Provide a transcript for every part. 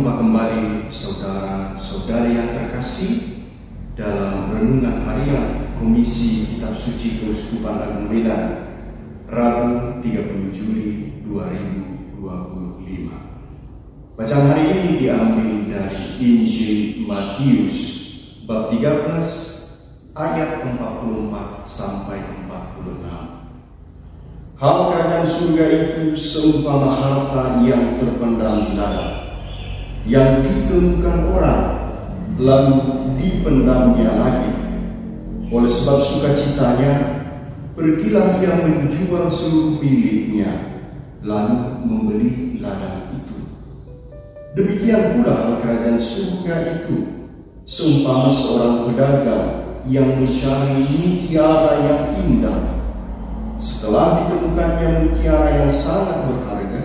Berjumpa kembali saudara-saudari yang terkasih dalam renungan harian Komisi Kitab Suci Keuskupan Agung Medan, Rabu 30 Juli 2025. Bacaan hari ini diambil dari Injil Matius bab 13 ayat 44 sampai 46. Hal kerajaan surga itu seumpama harta yang terpendam di ladang, yang ditemukan orang, lalu dipendamnya lagi. Oleh sebab sukacitanya, pergilah ia menjual seluruh miliknya, lalu membeli ladang itu. Demikian pula hal kerajaan surga itu seumpama seorang pedagang yang mencari mutiara yang indah. Setelah ditemukannya mutiara yang sangat berharga,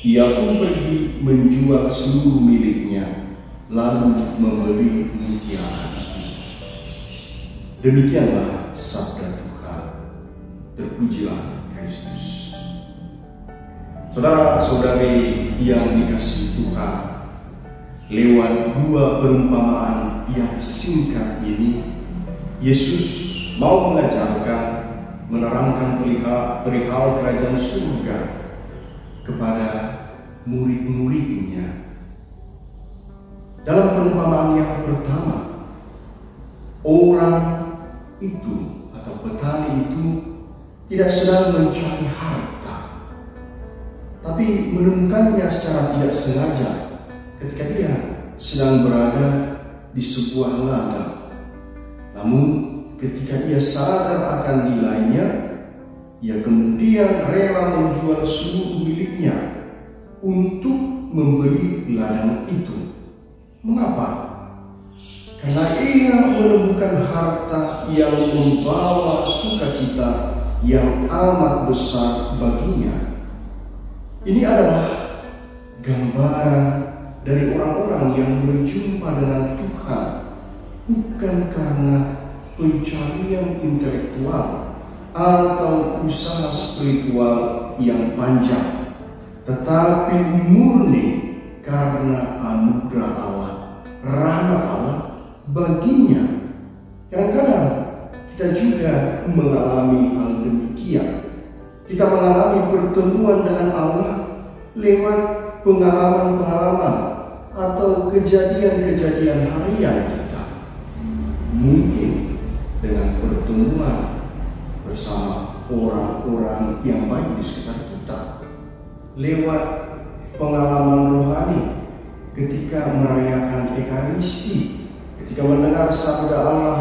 ia pun pergi menjual seluruh miliknya, lalu membeli mutiara itu. Demikianlah sabda Tuhan. Terpujilah Kristus. Saudara-saudari yang dikasihi Tuhan, lewat dua perumpamaan yang singkat ini, Yesus mau mengajarkan, menerangkan perihal kerajaan surga kepada murid-muridnya. Dalam perumpamaan yang pertama, orang itu atau petani itu tidak sedang mencari harta, tapi menemukannya secara tidak sengaja ketika dia sedang berada di sebuah ladang. Namun ketika ia sadar akan nilainya, ia kemudian rela menjual seluruh miliknya untuk membeli ladang itu. Mengapa? Karena ia menemukan harta yang membawa sukacita yang amat besar baginya. Ini adalah gambaran dari orang-orang yang berjumpa dengan Tuhan bukan karena pencarian intelektual atau usaha spiritual yang panjang, tetapi murni karena anugerah Allah, rahmat Allah baginya. Kadang-kadang kita juga mengalami hal demikian. Kita mengalami pertemuan dengan Allah lewat pengalaman-pengalaman atau kejadian-kejadian harian kita. Mungkin dengan pertemuan bersama orang-orang yang baik di sekitar kita, lewat pengalaman rohani ketika merayakan Ekaristi, ketika mendengar sabda Allah,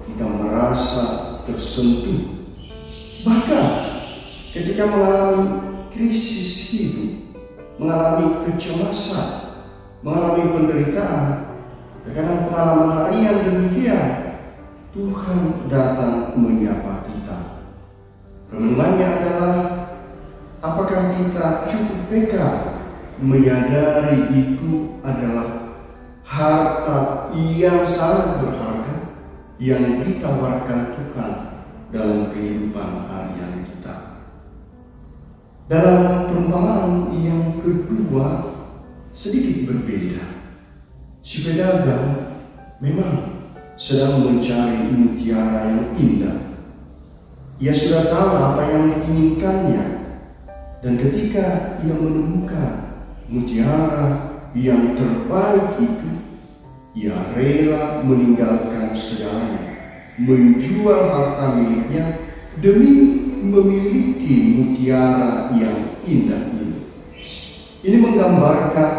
kita merasa tersentuh. Bahkan ketika mengalami krisis hidup, mengalami kecemasan, mengalami penderitaan, terkadang pengalaman harian demikian, Tuhan datang menyapa kita. Renungannya adalah, apakah kita cukup peka menyadari itu adalah harta yang sangat berharga yang ditawarkan Tuhan dalam kehidupan harian kita. Dalam perumpamaan yang kedua sedikit berbeda. Si pedagang memang sedang mencari mutiara yang indah. Ia sudah tahu apa yang diinginkannya, dan ketika ia menemukan mutiara yang terbaik itu, ia rela meninggalkan segalanya, menjual harta miliknya demi memiliki mutiara yang indah ini. Ini menggambarkan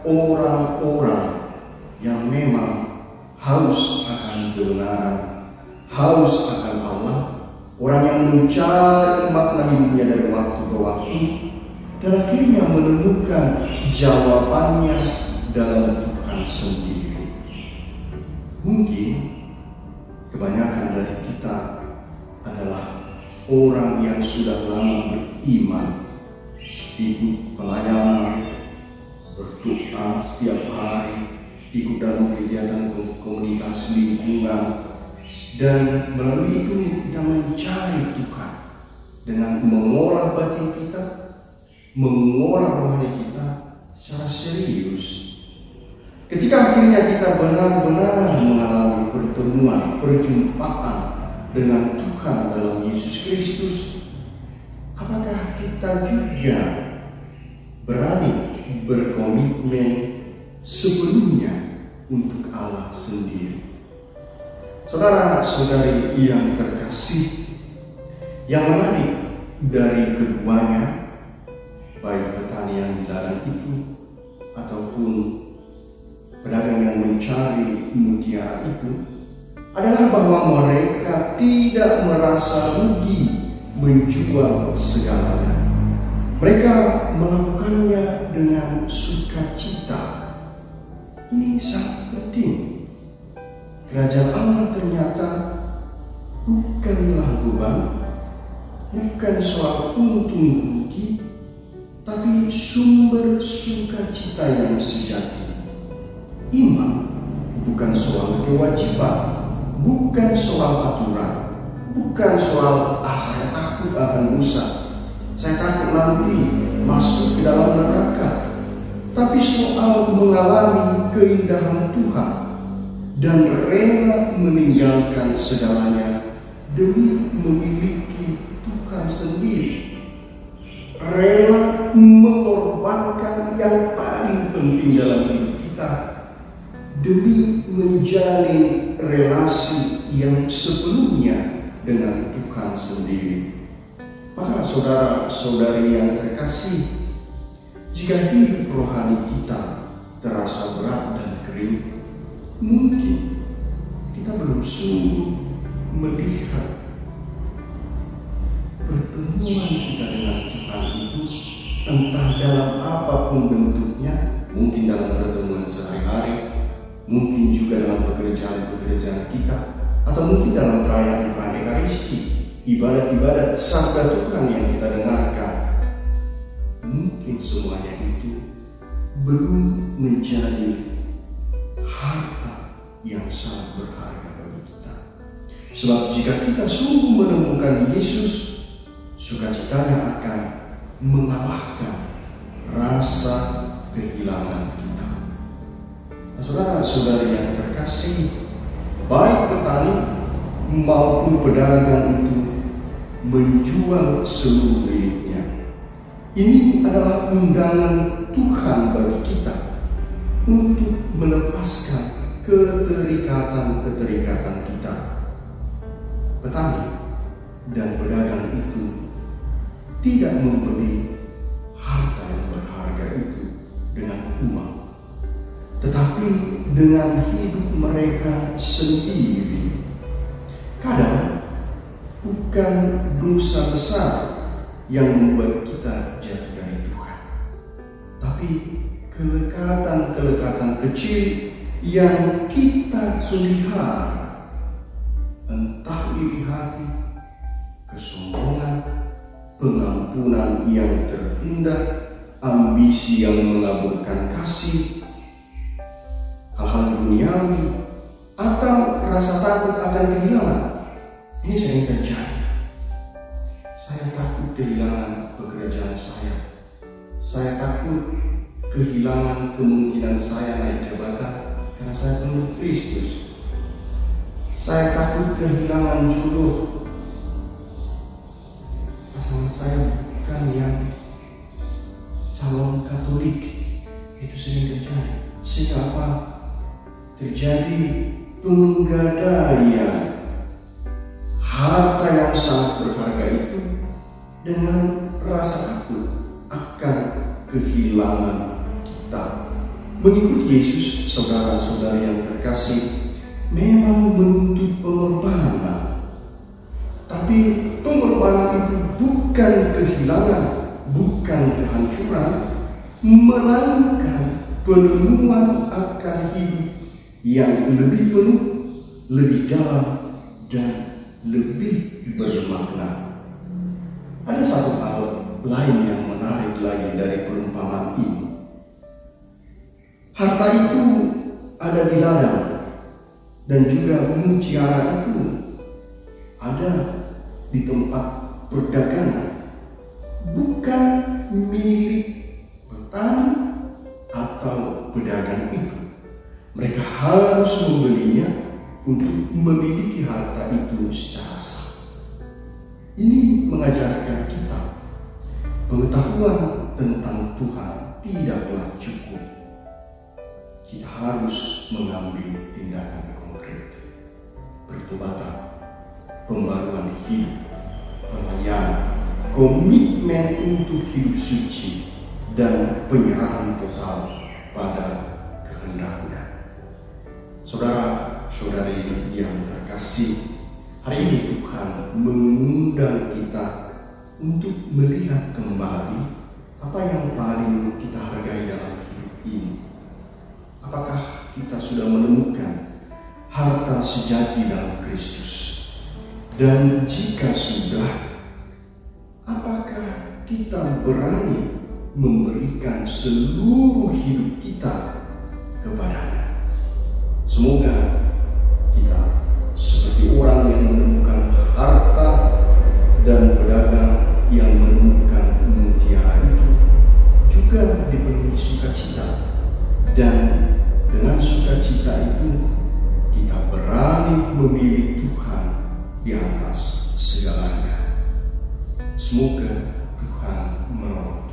orang-orang yang memang haus akan kebenaran, haus akan Allah, orang yang mencari makna hidupnya dari waktu ke waktu, dan akhirnya menemukan jawabannya dalam Tuhan sendiri. Mungkin kebanyakan dari kita adalah orang yang sudah lama beriman, hidup pelayanan, berdoa setiap hari, ikut dalam kegiatan komunitas lingkungan, dan melalui itu kita mencari Tuhan dengan mengolah batin kita, mengolah rohani kita secara serius, Ketika akhirnya kita benar-benar mengalami pertemuan, perjumpaan dengan Tuhan dalam Yesus Kristus, apakah kita juga berani berkomitmen sebelumnya untuk Allah sendiri? Saudara-saudari yang terkasih, yang menarik dari keduanya, baik petani yang di ladang itu ataupun pedagang yang mencari mutiara itu, adalah bahwa mereka tidak merasa rugi menjual segalanya. Mereka melakukannya dengan sukacita. Ini sangat penting. Kerajaan Allah ternyata bukanlah beban, bukan soal untung rugi, tapi sumber sukacita yang sejati. Iman bukan soal kewajiban, bukan soal aturan, bukan soal saya takut akan dosa, saya takut nanti masuk ke dalam neraka, tapi soal mengalami keindahan Tuhan dan rela meninggalkan segalanya demi memiliki Tuhan sendiri. Rela mengorbankan yang paling penting dalam hidup kita demi menjalin relasi yang sebelumnya dengan Tuhan sendiri. Maka saudara-saudari yang terkasih, jika hidup rohani kita terasa berat dan kering, mungkin kita belum sungguh melihat pertemuan kita dengan Tuhan itu, entah dalam apapun bentuknya, mungkin dalam pertemuan sehari-hari, mungkin juga dalam pekerjaan-pekerjaan kita, atau mungkin dalam perayaan Ekaristi, ibadat-ibadat sabda Tuhan yang kita dengarkan. Mungkin semuanya itu belum menjadi harta yang sangat berharga bagi kita. Sebab jika kita sungguh menemukan Yesus, sukacitanya akan mengalahkan rasa kehilangan kita. Saudara-saudari yang terkasih, baik petani maupun pedagang itu menjual seluruh miliknya. Ini adalah undangan Tuhan bagi kita untuk melepaskan keterikatan-keterikatan kita. Petani dan pedagang itu tidak membeli harta yang berharga itu dengan uang, tetapi dengan hidup mereka sendiri. Kadang bukan dosa besar yang membuat kita jauh dari Tuhan, tapi kelekatan-kelekatan kecil yang kita pelihara, entah iri hati, kesombongan, pengampunan yang tertunda, ambisi yang mengaburkan kasih, hal-hal duniawi, atau rasa takut akan kehilangan. Ini sering terjadi. Saya takut kehilangan pekerjaan saya. Saya takut kehilangan kemungkinan saya naik jabatan karena saya penuh Kristus. Saya takut kehilangan jodoh. Pasangan saya bukan yang calon Katolik. Itu sering terjadi. Sehingga apa? Terjadi penggadaian harta yang sangat berharga itu dengan rasa takut akan kehilangan kita. Mengikuti Yesus, saudara-saudari yang terkasih, memang menuntut pengorbanan. Tapi pengorbanan itu bukan kehilangan, bukan kehancuran, melainkan penemuan akan hidup yang lebih penuh, lebih dalam, dan lebih bermakna. Ada satu hal lain yang menarik lagi dari perumpamaan ini. Harta itu ada di ladang, dan juga mutiara itu ada di tempat perdagangan, bukan milik petani atau pedagang itu, Mereka harus membelinya untuk memiliki harta itu secara sah. Ini mengajarkan kita pengetahuan tentang Tuhan tidaklah cukup. Kita harus mengambil tindakan konkret, pertobatan, pembaruan hidup, pelayanan, komitmen untuk hidup suci, dan penyerahan total pada kehendak-Nya. Saudara-saudari yang terkasih, hari ini Tuhan mengundang kita untuk melihat kembali apa yang paling kita hargai dalam hidup ini. Apakah kita sudah menemukan harta sejati dalam Kristus? Dan jika sudah, apakah kita berani memberikan seluruh hidup kita kepada-Nya? Semoga kita seperti orang yang menemukan harta dan pedagang yang menemukan mutiara itu juga dipenuhi sukacita, dan dengan sukacita itu kita berani memilih Tuhan di atas segalanya. Semoga Tuhan menolong.